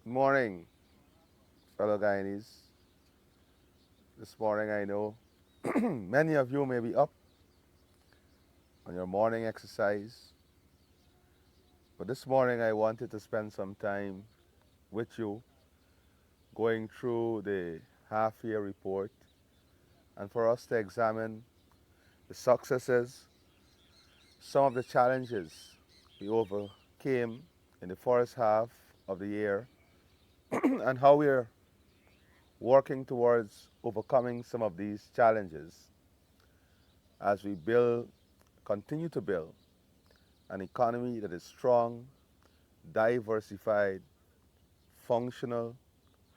Good morning, fellow Guyanese. This morning, I know many of you may be up on your morning exercise, but this morning I wanted to spend some time with you going through the half year report and for us to examine the successes, some of the challenges we overcame in the first half of the year, and how we're working towards overcoming some of these challenges as we continue to build an economy that is strong, diversified, functional,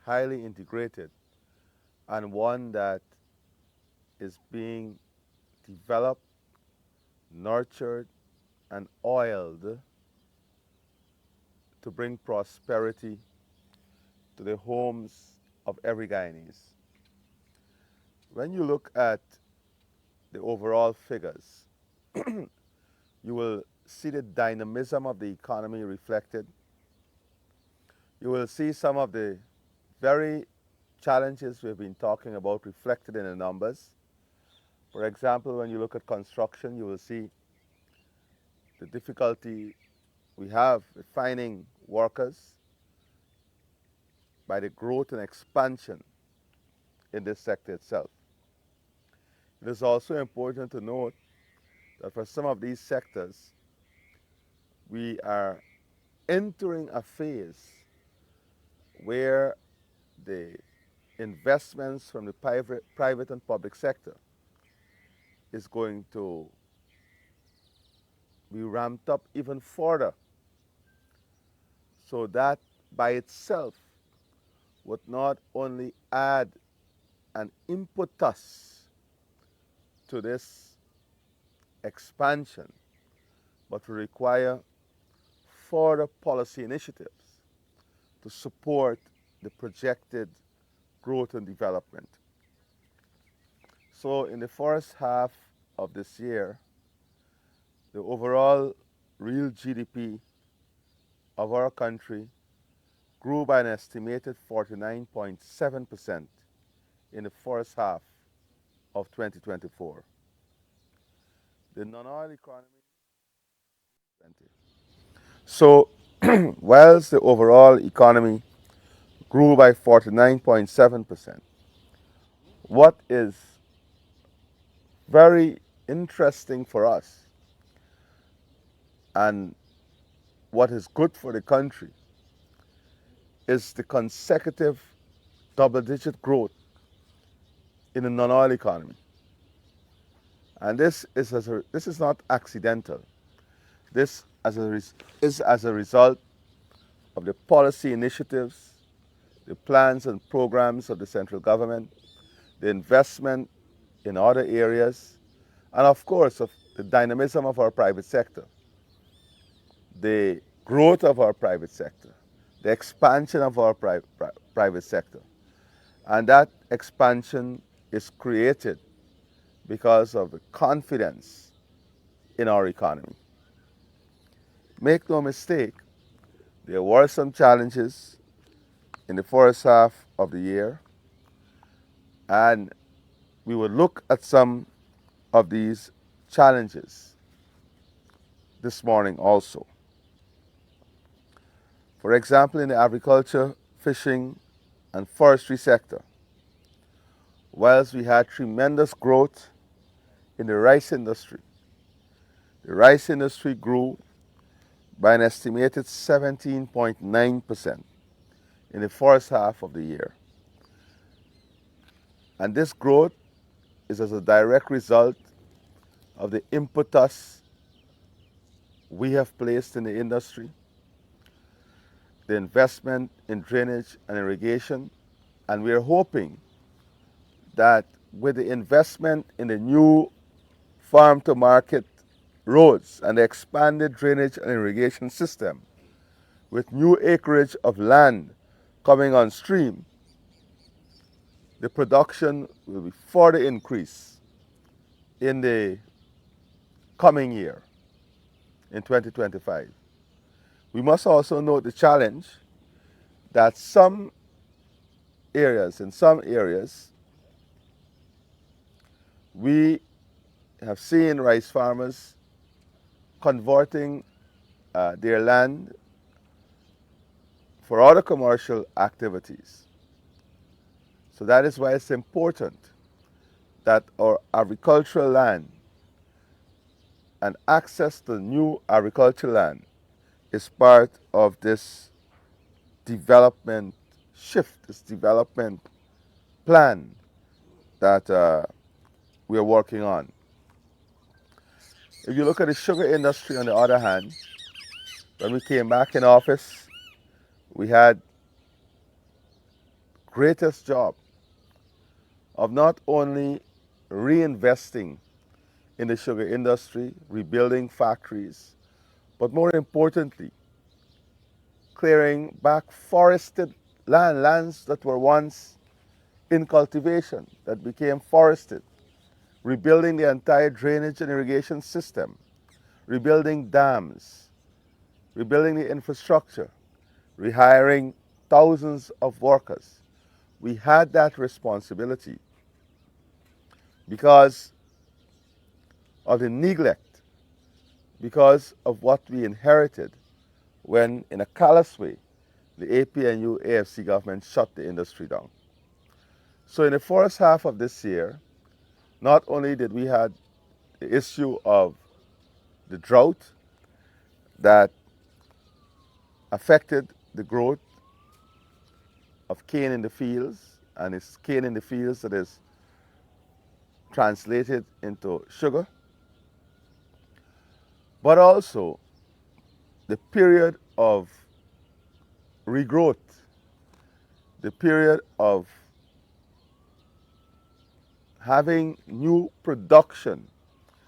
highly integrated, and one that is being developed, nurtured, and oiled to bring prosperity to the homes of every Guyanese. When you look at the overall figures, you will see the dynamism of the economy reflected. You will see some of the very challenges we've been talking about reflected in the numbers. For example, when you look at construction, you will see the difficulty we have with finding workers by the growth and expansion in this sector itself. It is also important to note that for some of these sectors, we are entering a phase where the investments from the private and public sector is going to be ramped up even further. So that by itself would not only add an impetus to this expansion, but will require further policy initiatives to support the projected growth and development. So in the first half of this year, the overall real GDP of our country grew by an estimated 49.7% in the first half of 2024. The non-oil economy. So, whilst the overall economy grew by 49.7%, what is very interesting for us and what is good for the country is the consecutive double-digit growth in the non-oil economy. And this is not accidental. This is as a result of the policy initiatives, the plans and programs of the central government, the investment in other areas, and of course, of the dynamism of our private sector, the growth of our private sector, the expansion of our private sector. And that expansion is created because of the confidence in our economy. Make no mistake, there were some challenges in the first half of the year, and we will look at some of these challenges this morning also. For example, in the agriculture, fishing, and forestry sector, whilst we had tremendous growth in the rice industry grew by an estimated 17.9% in the first half of the year. And this growth is as a direct result of the impetus we have placed in the industry, the investment in drainage and irrigation, and we are hoping that with the investment in the new farm to market roads and the expanded drainage and irrigation system, with new acreage of land coming on stream, the production will be further increased in the coming year, in 2025. We must also note the challenge that in some areas, we have seen rice farmers converting their land for other commercial activities. So that is why it's important that our agricultural land and access to new agricultural land is part of this development shift, this development plan that we are working on. If you look at the sugar industry, on the other hand, when we came back in office, we had greatest job of not only reinvesting in the sugar industry, rebuilding factories, but more importantly, clearing back forested lands that were once in cultivation, that became forested, rebuilding the entire drainage and irrigation system, rebuilding dams, rebuilding the infrastructure, rehiring thousands of workers. We had that responsibility because of the neglect, because of what we inherited when, in a callous way, the APNU AFC government shut the industry down. So in the first half of this year, not only did we have the issue of the drought that affected the growth of cane in the fields, and it's cane in the fields that is translated into sugar, but also the period of regrowth, the period of having new production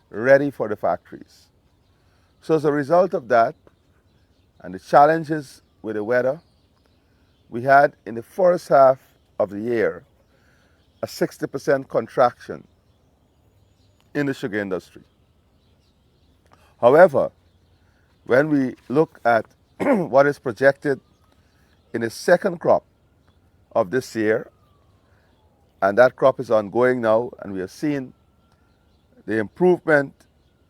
ready for the factories. So as a result of that, and the challenges with the weather, we had in the first half of the year a 60% contraction in the sugar industry. However, when we look at what is projected in the second crop of this year, and that crop is ongoing now, and we have seen the improvement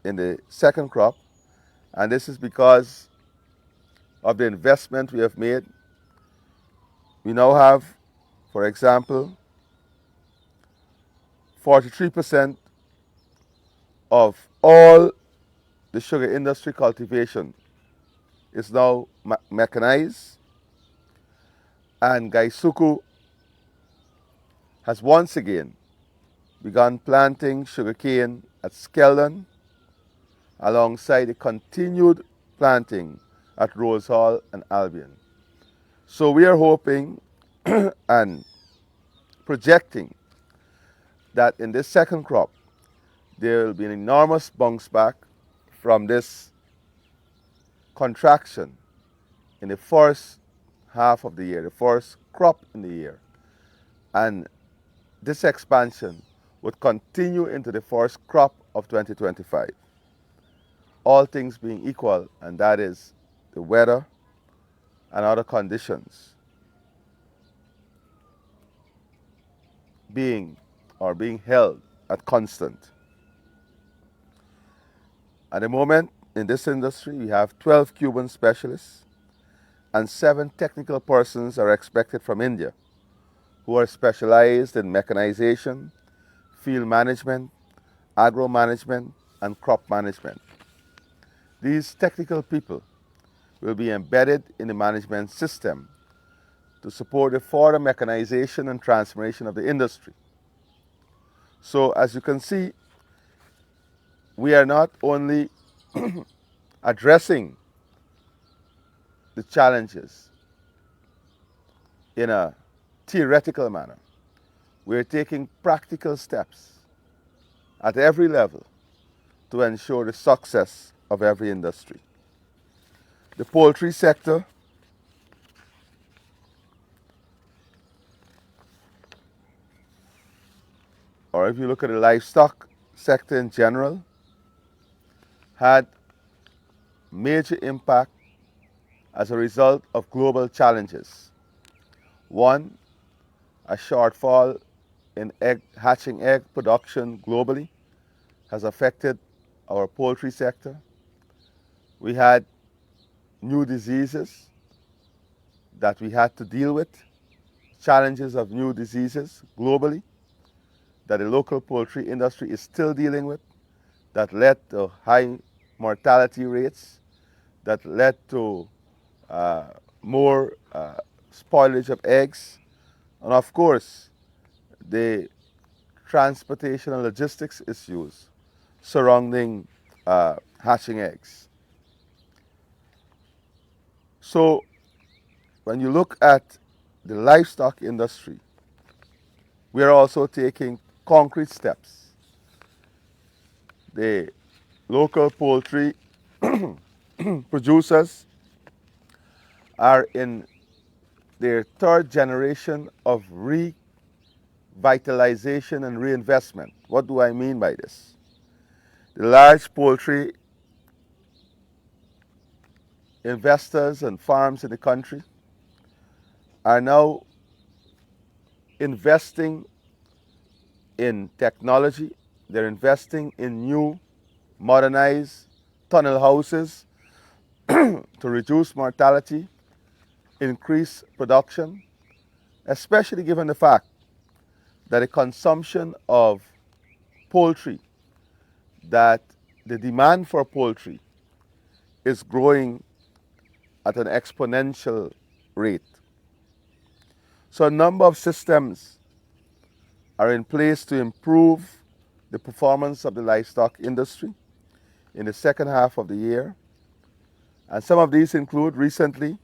in the second crop, and this is because of the investment we have made. We now have, for example, 43% of all the sugar industry cultivation is now mechanized, and Gaisuku has once again begun planting sugarcane at Skeldon alongside the continued planting at Rose Hall and Albion. So we are hoping and projecting that in this second crop there will be an enormous bounce back from this contraction in the first half of the year, the first crop in the year. And this expansion would continue into the first crop of 2025. All things being equal, and that is the weather and other conditions being held at constant. At the moment, in this industry, we have 12 Cuban specialists and 7 technical persons are expected from India who are specialized in mechanization, field management, agro management, and crop management. These technical people will be embedded in the management system to support the further mechanization and transformation of the industry. So as you can see, we are not only addressing the challenges in a theoretical manner, we are taking practical steps at every level to ensure the success of every industry. The poultry sector or if you look at the livestock sector in general, had major impact as a result of global challenges. One, a shortfall in hatching egg production globally has affected our poultry sector. We had new diseases that we had to deal with, challenges of new diseases globally that the local poultry industry is still dealing with, that led to high mortality rates, that led to uh, more spoilage of eggs, and of course, the transportation and logistics issues surrounding hatching eggs. So, when you look at the livestock industry, we are also taking concrete steps. The local poultry producers are in their third generation of revitalization and reinvestment. What do I mean by this? The large poultry investors and farms in the country are now investing in technology. They're investing in new modernized tunnel houses to reduce mortality, increase production, especially given the fact that the consumption of poultry, that the demand for poultry is growing at an exponential rate. So a number of systems are in place to improve the performance of the livestock industry in the second half of the year. And some of these include recently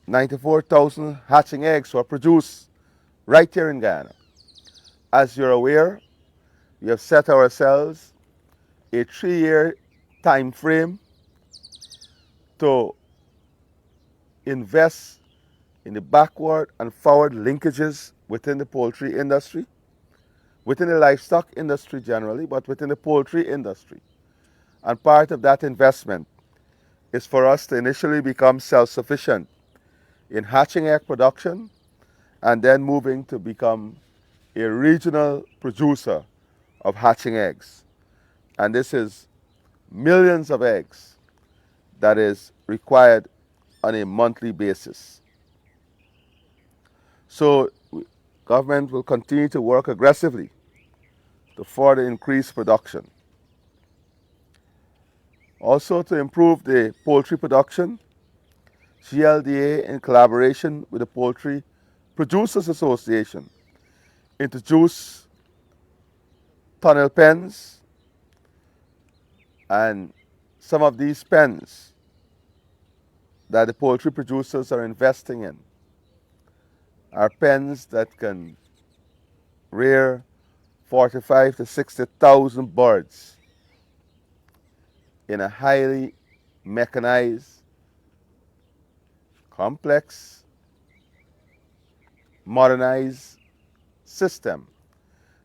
94,000 hatching eggs were produced right here in Guyana. As you're aware, we have set ourselves a 3-year time frame to invest in the backward and forward linkages within the poultry industry, within the livestock industry generally, but within the poultry industry. And part of that investment is for us to initially become self-sufficient in hatching egg production and then moving to become a regional producer of hatching eggs. And this is millions of eggs that is required on a monthly basis. So government will continue to work aggressively to further increase production. Also, to improve the poultry production, GLDA, in collaboration with the Poultry Producers Association, introduced tunnel pens, and some of these pens that the poultry producers are investing in are pens that can rear 45 to 60,000 birds in a highly mechanized, complex, modernized system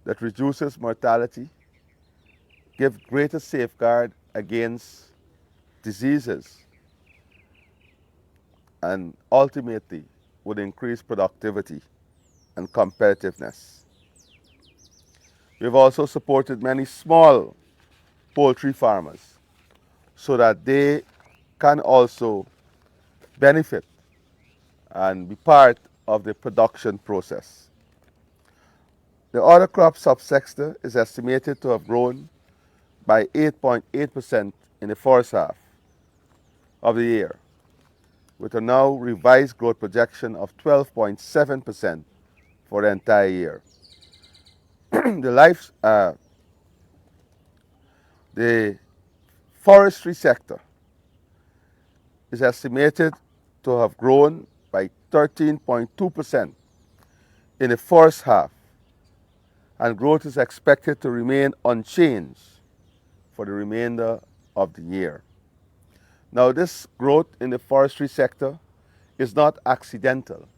that reduces mortality, gives greater safeguard against diseases, and ultimately would increase productivity and competitiveness. We've also supported many small poultry farmers so that they can also benefit and be part of the production process. The other crop subsector is estimated to have grown by 8.8% in the first half of the year, with a now revised growth projection of 12.7% for the entire year. The forestry sector is estimated to have grown by 13.2% in the first half, and growth is expected to remain unchanged for the remainder of the year. Now, this growth in the forestry sector is not accidental.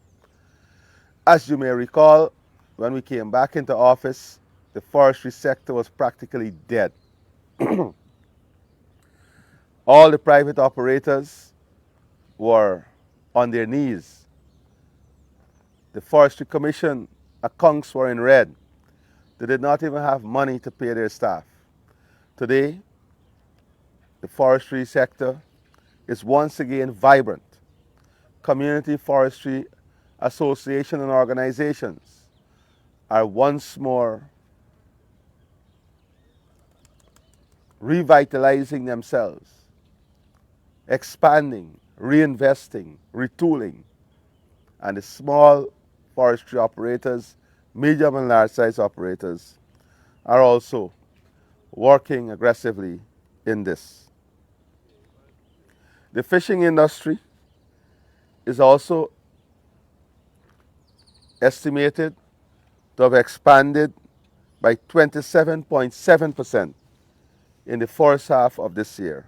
As you may recall, when we came back into office, the forestry sector was practically dead. All the private operators were on their knees The Forestry Commission accounts were in red. They did not even have money to pay their staff. Today, the forestry sector is once again vibrant. Community forestry associations and organizations are once more revitalizing themselves, expanding, reinvesting, retooling, and the small forestry operators, medium and large size operators, are also working aggressively in this. The fishing industry is also estimated to have expanded by 27.7% in the first half of this year.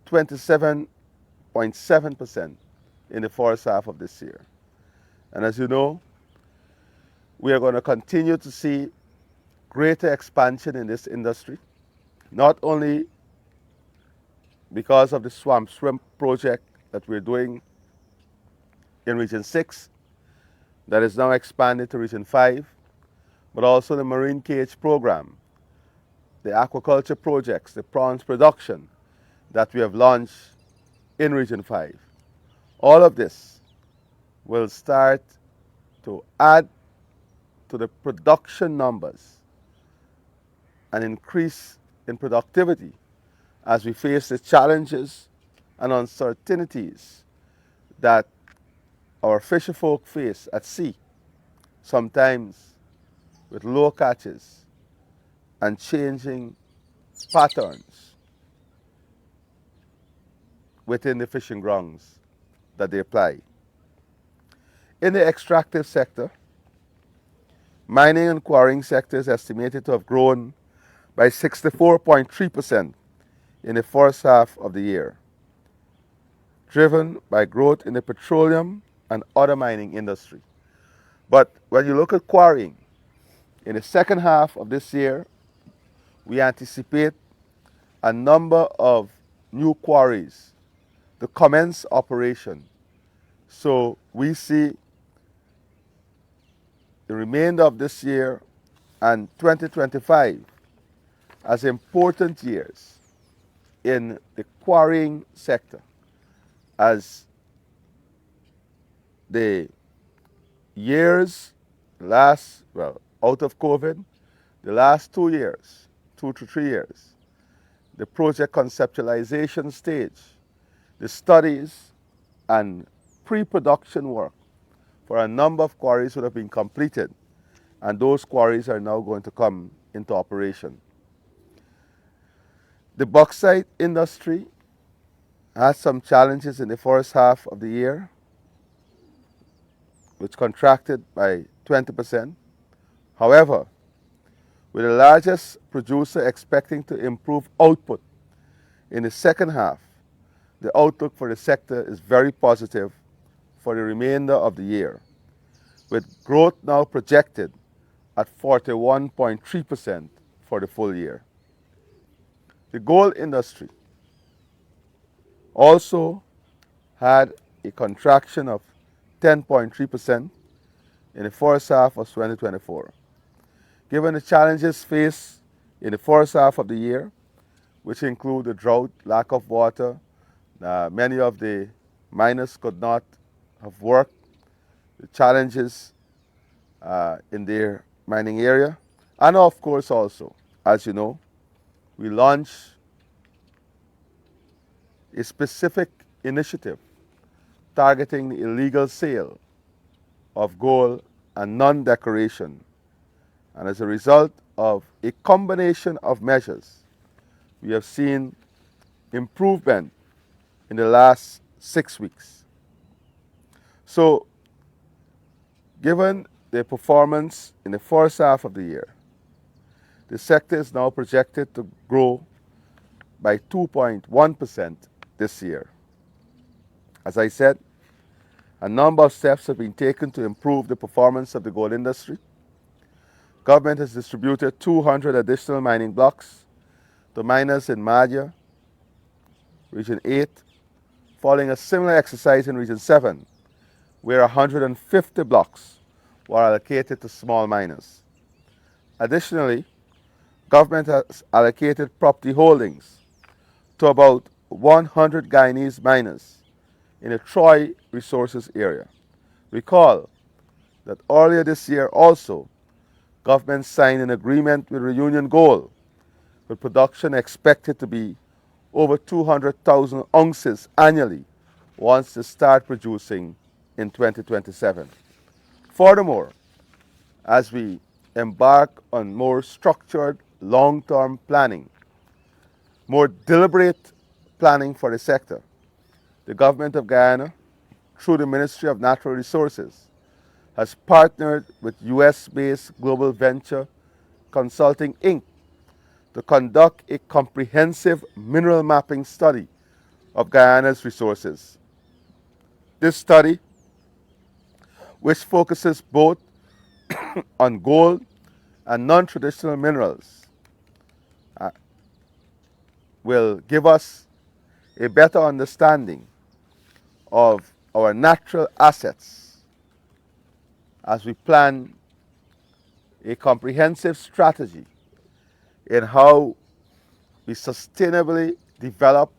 27.7% in the first half of this year. And as you know, we are going to continue to see greater expansion in this industry, not only because of the swamp shrimp project that we're doing in Region 6, that is now expanded to Region 5, but also the marine cage program, the aquaculture projects, the prawns production that we have launched in Region 5. All of this will start to add to the production numbers and increase in productivity as we face the challenges and uncertainties that our fisherfolk face at sea, sometimes with low catches and changing patterns within the fishing grounds that they apply. In the extractive sector, mining and quarrying sector is estimated to have grown by 64.3% in the first half of the year, driven by growth in the petroleum and other mining industry. But when you look at quarrying, in the second half of this year, we anticipate a number of new quarries to commence operation. So we see the remainder of this year and 2025 as important years in the quarrying sector, as the years last, well, out of COVID, the last 2 years, 2 to 3 years, the project conceptualization stage, the studies and pre-production work for a number of quarries would have been completed, and those quarries are now going to come into operation. The bauxite industry has some challenges in the first half of the year, which contracted by 20%. However, with the largest producer expecting to improve output in the second half, the outlook for the sector is very positive for the remainder of the year, with growth now projected at 41.3% for the full year. The gold industry also had a contraction of 10.3% in the first half of 2024. Given the challenges faced in the first half of the year, which include the drought, lack of water, many of the miners could not have worked, the challenges in their mining area, and of course also, as you know, we launched a specific initiative targeting the illegal sale of gold and non-decoration. And as a result of a combination of measures, we have seen improvement in the last 6 weeks. So, given the performance in the first half of the year, the sector is now projected to grow by 2.1% this year. As I said, a number of steps have been taken to improve the performance of the gold industry. Government has distributed 200 additional mining blocks to miners in Madhya, Region 8, following a similar exercise in Region 7 where 150 blocks were allocated to small miners. Additionally, government has allocated property holdings to about 100 Guyanese miners in the Troy Resources area. Recall that earlier this year also, government signed an agreement with Reunion Gold, with production expected to be over 200,000 ounces annually once they start producing in 2027. Furthermore, as we embark on more structured long-term planning, more deliberate planning for the sector, the government of Guyana, through the Ministry of Natural Resources, has partnered with US-based Global Venture Consulting Inc. to conduct a comprehensive mineral mapping study of Guyana's resources. This study, which focuses both on gold and non-traditional minerals, uh, will give us a better understanding of our natural assets as we plan a comprehensive strategy in how we sustainably develop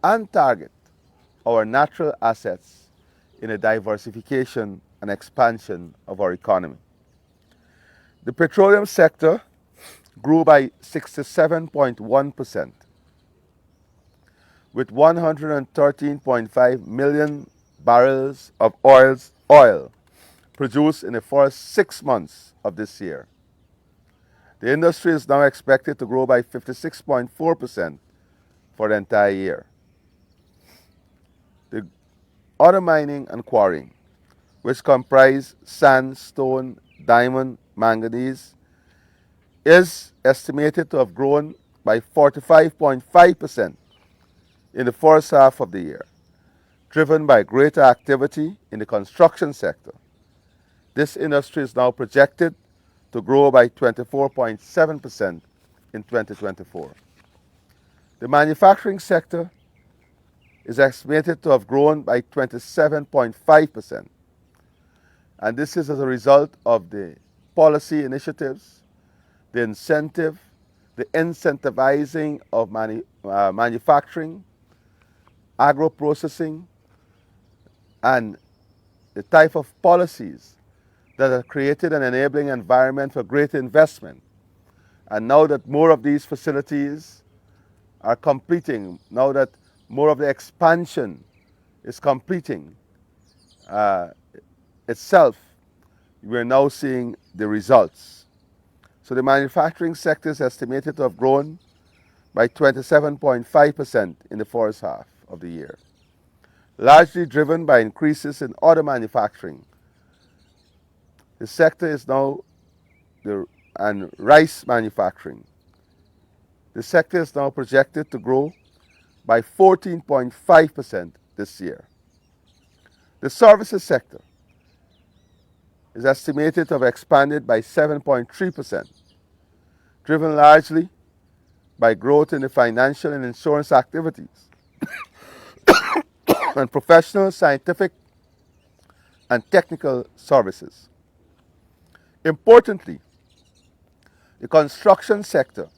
and target our natural assets in a diversification and expansion of our economy. The petroleum sector grew by 67.1%, with 113.5 million barrels of oil produced in the first 6 months of this year. The industry is now expected to grow by 56.4% for the entire year. The other mining and quarrying, which comprise sandstone, diamond, manganese, is estimated to have grown by 45.5% in the first half of the year, driven by greater activity in the construction sector. This industry is now projected to grow by 24.7% in 2024. The manufacturing sector is estimated to have grown by 27.5%, and this is as a result of the policy initiatives, the incentivizing of manufacturing, agro-processing, and the type of policies that have created an enabling environment for greater investment. And now that more of these facilities are completing, now that more of the expansion is completing itself, we're now seeing the results. So the manufacturing sector is estimated to have grown by 27.5% in the first half of the year, largely driven by increases in other manufacturing. The sector is now and rice manufacturing. The sector is now projected to grow by 14.5% this year. The services sector is estimated to have expanded by 7.3%, driven largely by growth in the financial and insurance activities and professional, scientific, and technical services. Importantly, the construction sector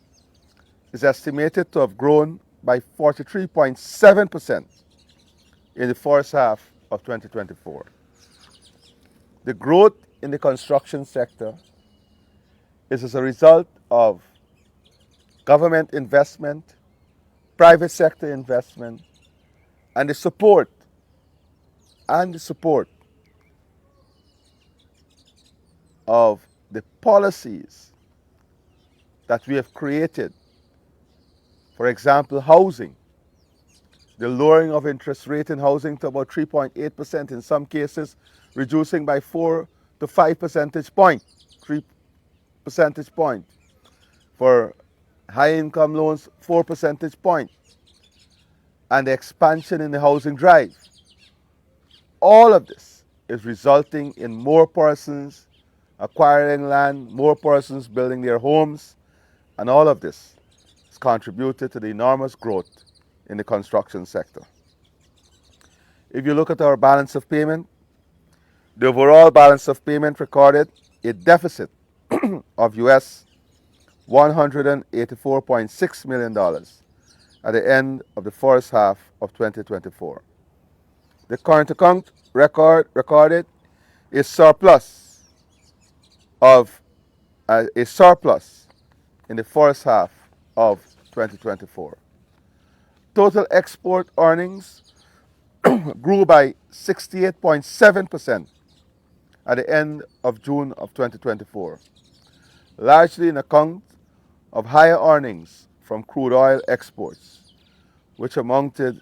is estimated to have grown by 43.7% in the first half of 2024. The growth in the construction sector is as a result of government investment, private sector investment, and the support of the policies that we have created. For example, housing, the lowering of interest rate in housing to about 3.8%, in some cases reducing by 4 to 5 percentage points, 3 percentage points. For high income loans, 4 percentage points, and the expansion in the housing drive. All of this is resulting in more persons acquiring land, more persons building their homes, and all of this has contributed to the enormous growth in the construction sector. If you look at our balance of payment, The overall balance of payment recorded a deficit of US $184.6 million at the end of the first half of 2024. The current account recorded a surplus of a surplus in the first half of 2024. Total export earnings grew by 68.7% at the end of June of 2024, largely in account of higher earnings from crude oil exports, which amounted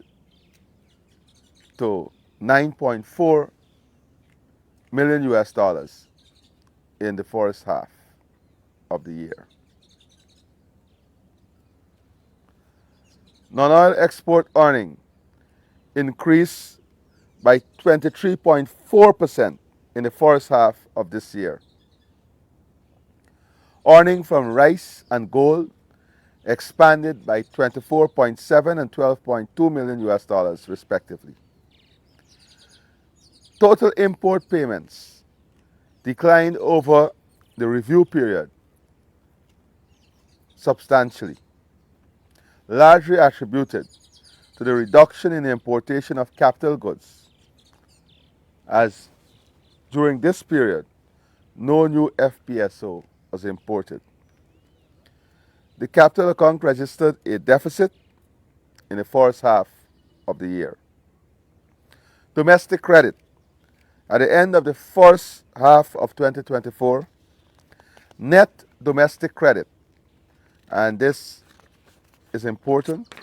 to 9.4 million US dollars in the first half of the year. Non-oil export earning increased by 23.4% in the first half of this year. Earning from rice and gold expanded by 24.7 and 12.2 million US dollars respectively. Total import payments declined over the review period substantially, largely attributed to the reduction in the importation of capital goods, as during this period no new FPSO was imported. The capital account registered a deficit in the first half of the year. Domestic credit at the end of the first half of 2024, net domestic credit, and this is important,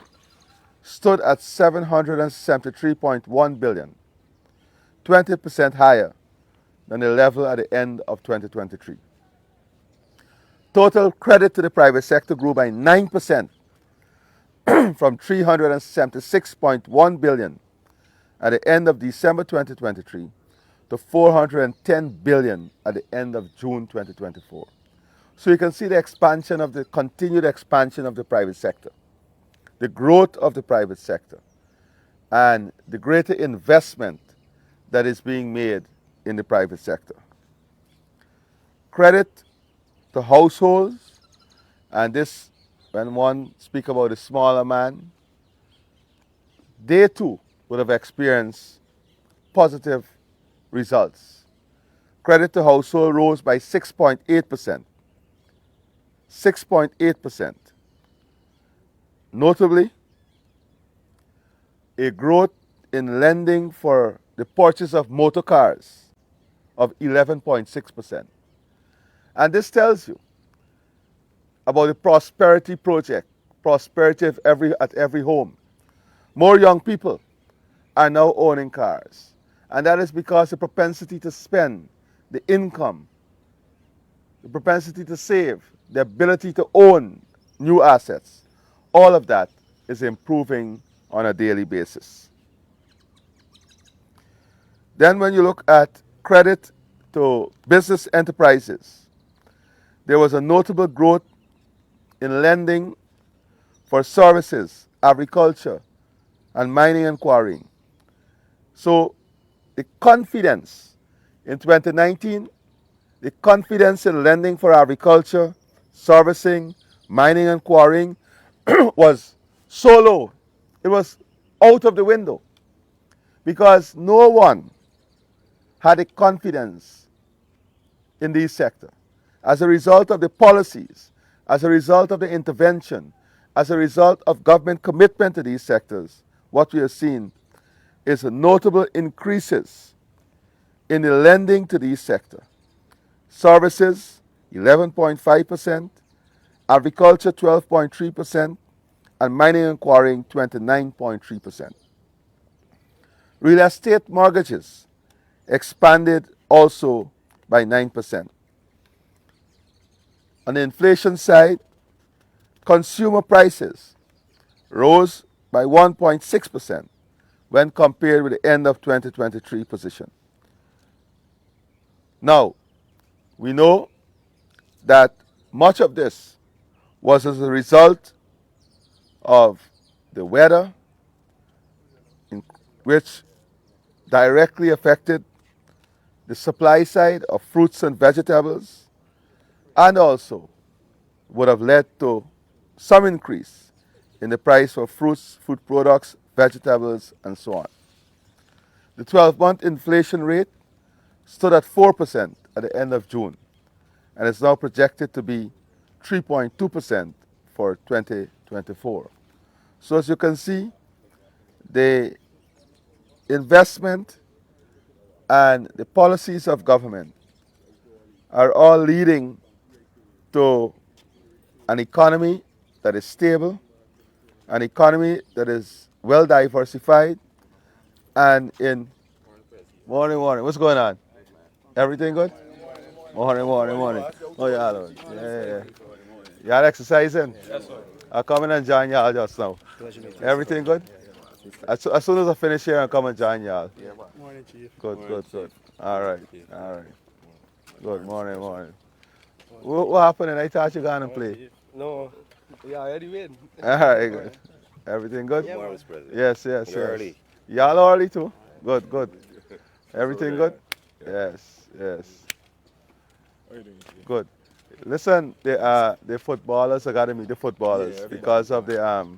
stood at $773.1 billion, 20% higher than the level at the end of 2023. Total credit to the private sector grew by 9% from $376.1 billion at the end of December 2023 to $410 billion at the end of June 2024. So you can see the expansion of the continued expansion of the private sector, the growth of the private sector, and the greater investment that is being made in the private sector. Credit to households, and this, when one speaks about the smaller man, they too would have experienced positive results. Credit to household rose by 6.8%. 6.8%. Notably, a growth in lending for the purchase of motor cars of 11.6%. And this tells you about the prosperity project, prosperity at every home. More young people are now owning cars. And that is because the propensity to spend, the income, the propensity to save, the ability to own new assets, all of that is improving on a daily basis. Then when you look at credit to business enterprises, there was a notable growth in lending for services, agriculture, and mining and quarrying. So the confidence in 2019, the confidence in lending for agriculture, servicing, mining and quarrying was so low. It was out of the window because no one had a confidence in these sectors. As a result of the policies, as a result of the intervention, as a result of government commitment to these sectors, what we have seen is notable increases in the lending to these sectors. Services, 11.5%, agriculture, 12.3%, and mining and quarrying, 29.3%. Real estate mortgages expanded also by 9%. On the inflation side, consumer prices rose by 1.6% when compared with the end of 2023 position. Now, we know that much of this was as a result of the weather, which directly affected the supply side of fruits and vegetables, and also would have led to some increase in the price for fruits, food products, vegetables, and so on. The 12-month inflation rate stood at 4% at the end of June and is now projected to be 3.2% for 2024. So as you can see, the investment and the policies of government are all leading to an economy that is stable, an economy that is well diversified, and in morning, morning. What's going on? Everything good? Morning, morning, morning. Oh yeah, Lord. Yeah. Y'all exercising? I come in and join y'all just now. Everything good? As soon as I finish here, I come and join y'all. Morning, Chief. Good, good, good. All right, all right. Good morning, morning. What happened? I thought you gonna play. No, we already win. All right, good. Everything good? Yeah, man. Yes, yes, You're yes. early. Y'all early too? Good, good. Everything good? Yes, yes. Good. Listen, the footballers, I gotta meet the footballers because of the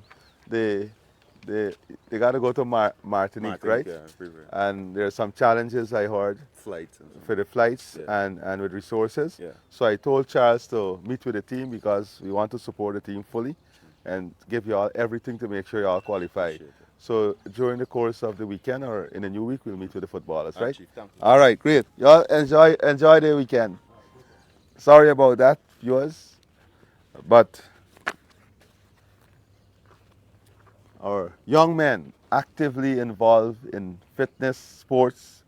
they they gotta go to Martinique, right? Yeah, River. And there's some challenges I heard Flights and for the flights Yeah. and with resources. Yeah. So I told Charles to meet with the team because we want to support the team fully and give you all everything to make sure you all qualify. Appreciate it. So during the course of the weekend or in the new week, we'll meet with the footballers, All right, right? Chief. Thank you. All right, great. Y'all enjoy the weekend. Sorry about that, viewers, but our young men actively involved in fitness, sports.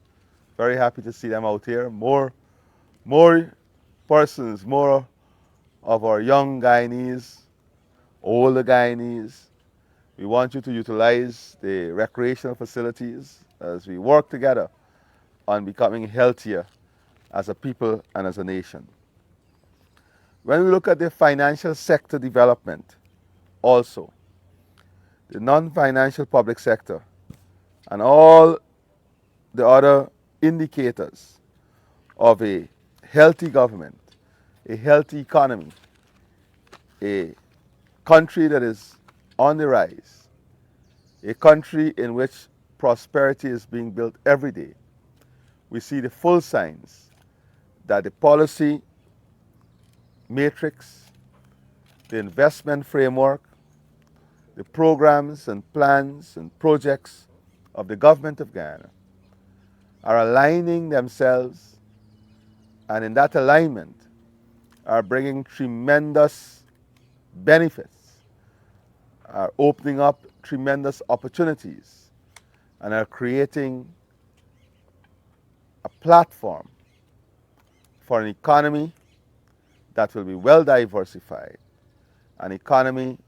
Very happy to see them out here. More persons, more of our young Guyanese, older Guyanese. We want you to utilize the recreational facilities as we work together on becoming healthier as a people and as a nation. When we look at the financial sector development, also, the non-financial public sector and all the other indicators of a healthy government, a healthy economy, a country that is on the rise, a country in which prosperity is being built every day, we see the full signs that the policy matrix, the investment framework, the programs and plans and projects of the government of Guyana are aligning themselves, and in that alignment are bringing tremendous benefits, are opening up tremendous opportunities, and are creating a platform for an economy that will be well diversified, an economy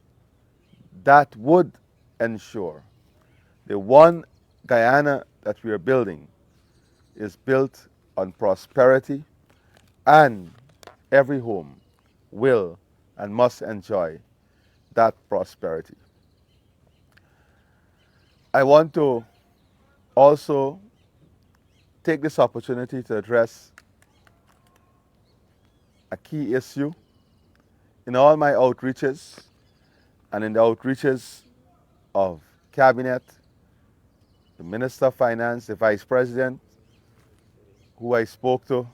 that would ensure the one Guyana that we are building is built on prosperity, and every home will and must enjoy that prosperity. I want to also take this opportunity to address a key issue in all my outreaches and in the outreaches of Cabinet, the Minister of Finance, the Vice President, who I spoke to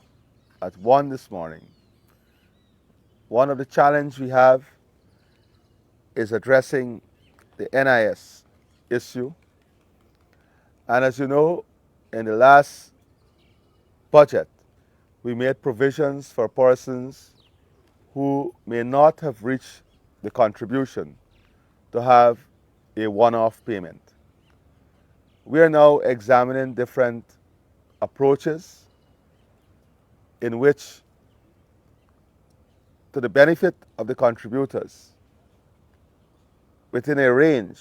at 1 this morning. One of the challenges we have is addressing the NIS issue. And as you know, in the last budget, we made provisions for persons who may not have reached the contribution to have a one-off payment. We are now examining different approaches in which, to the benefit of the contributors, within a range,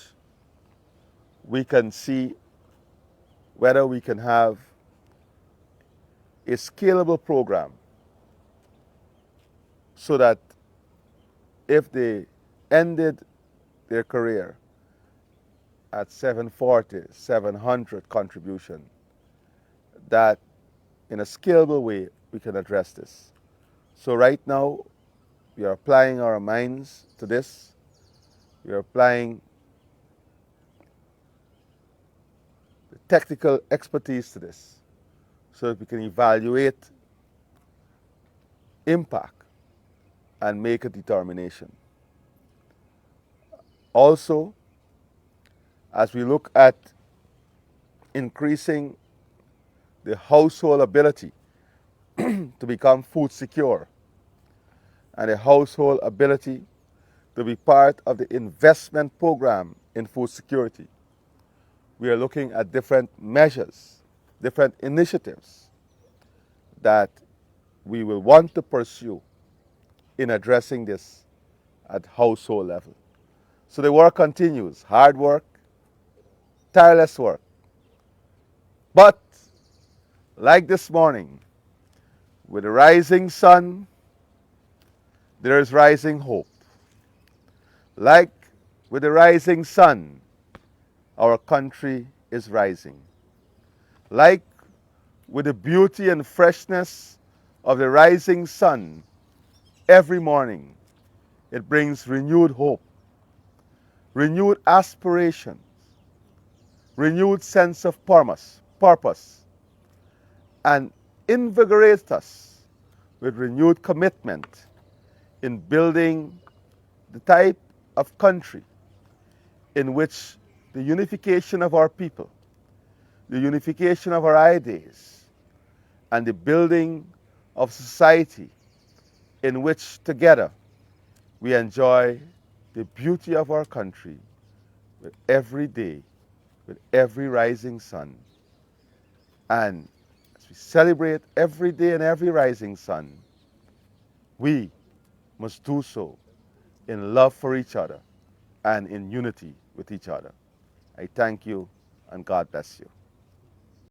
we can see whether we can have a scalable program so that if they ended their career at 740, 700 contribution, that in a scalable way, we can address this. So right now, we are applying our minds to this. We are applying the technical expertise to this so that we can evaluate impact and make a determination. Also, as we look at increasing the household ability to become food secure and the household ability to be part of the investment program in food security, we are looking at different measures, different initiatives that we will want to pursue in addressing this at household level. So the work continues, hard work, tireless work. But like this morning, with the rising sun, there is rising hope. Like with the rising sun, our country is rising. Like with the beauty and freshness of the rising sun every morning, it brings renewed hope, renewed aspiration, renewed sense of purpose, and invigorates us with renewed commitment in building the type of country in which the unification of our people, the unification of our ideas, and the building of society in which together we enjoy the beauty of our country with every day, with every rising sun. And as we celebrate every day and every rising sun, we must do so in love for each other and in unity with each other. I thank you and God bless you.